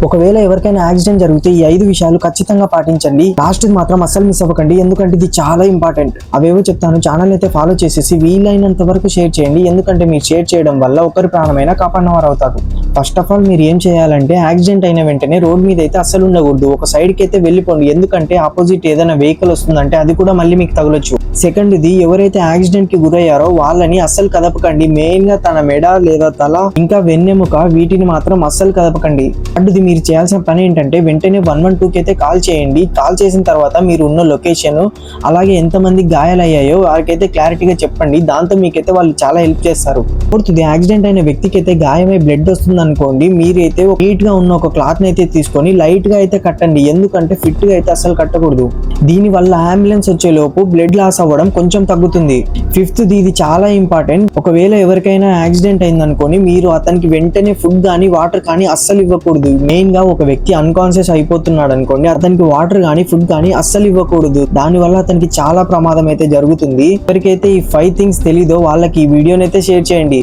ఒకవేళ ఎవరికైనా యాక్సిడెంట్ జరిగితే ఈ 5 విషయాలు ఖచ్చితంగా పాటించండి. లాస్ట్ మాత్రం అస్సలు మిస్ అవ్వకండి, ఎందుకంటే ఇది చాలా ఇంపార్టెంట్. అవేవో చెప్తాను. ఛానల్ అయితే ఫాలో చేసేసి వీలైనంత వరకు షేర్ చేయండి, ఎందుకంటే మీరు షేర్ చేయడం వల్ల ఒకరి ప్రాణమైనా కాపాడినవారు అవుతారు. ఫస్ట్ ఆఫ్ ఆల్ మీరు ఏం చేయాలంటే యాక్సిడెంట్ అయిన వెంటనే రోడ్ మీద అయితే అస్సలు ఉండకూడదు. ఒక సైడ్కి అయితే వెళ్ళిపోండి, ఎందుకంటే ఆపోజిట్ ఏదైనా వెహికల్ వస్తుందంటే అది కూడా మళ్ళీ మీకు తగలొచ్చు. సెకండ్ ఇది, ఎవరైతే యాక్సిడెంట్ కి గురయ్యారో వాళ్ళని అస్సలు కదపకండి. మెయిన్ గా తన మెడ లేదా తల ఇంకా వెన్నెముక వీటిని మాత్రం అస్సలు కదపకండి. అడ్డుది మీరు చేయాల్సిన పని ఏంటంటే వెంటనే 112కి అయితే కాల్ చేయండి. కాల్ చేసిన తర్వాత మీరు ఉన్న లొకేషన్ అలాగే ఎంతమంది గాయాలయ్యాయో వారికైతే క్లారిటీగా చెప్పండి. దాంతో మీకైతే వాళ్ళు చాలా హెల్ప్ చేస్తారు. ఫోర్త్ది, యాక్సిడెంట్ అయిన వ్యక్తికి అయితే గాయమై బ్లడ్ వస్తుంది అనుకోండి, మీరైతే నీట్ గా ఉన్న ఒక క్లాత్ ని అయితే తీసుకొని లైట్ గా అయితే కట్టండి, ఎందుకంటే ఫిట్ గా అయితే అస్సలు కట్టకూడదు. దీని వల్ల అంబులెన్స్ వచ్చే లోపు బ్లడ్ లాస్ అవ్వడం కొంచెం తగ్గుతుంది. ఫిఫ్త్ది, ఇది చాలా ఇంపార్టెంట్. ఒకవేళ ఎవరికైనా యాక్సిడెంట్ అయిందనుకోని మీరు అతనికి వెంటనే ఫుడ్ కానీ వాటర్ కానీ అస్సలు ఇవ్వకూడదు. మెయిన్ గా ఒక వ్యక్తి అన్కాన్షియస్ అయిపోతున్నాడు అనుకోండి, అతనికి వాటర్ కానీ ఫుడ్ కానీ అస్సలు ఇవ్వకూడదు. దాని వల్ల అతనికి చాలా ప్రమాదం అయితే జరుగుతుంది. ఎవరికైతే ఈ 5 థింగ్స్ తెలీదో వాళ్ళకి ఈ వీడియోని అయితే షేర్ చేయండి.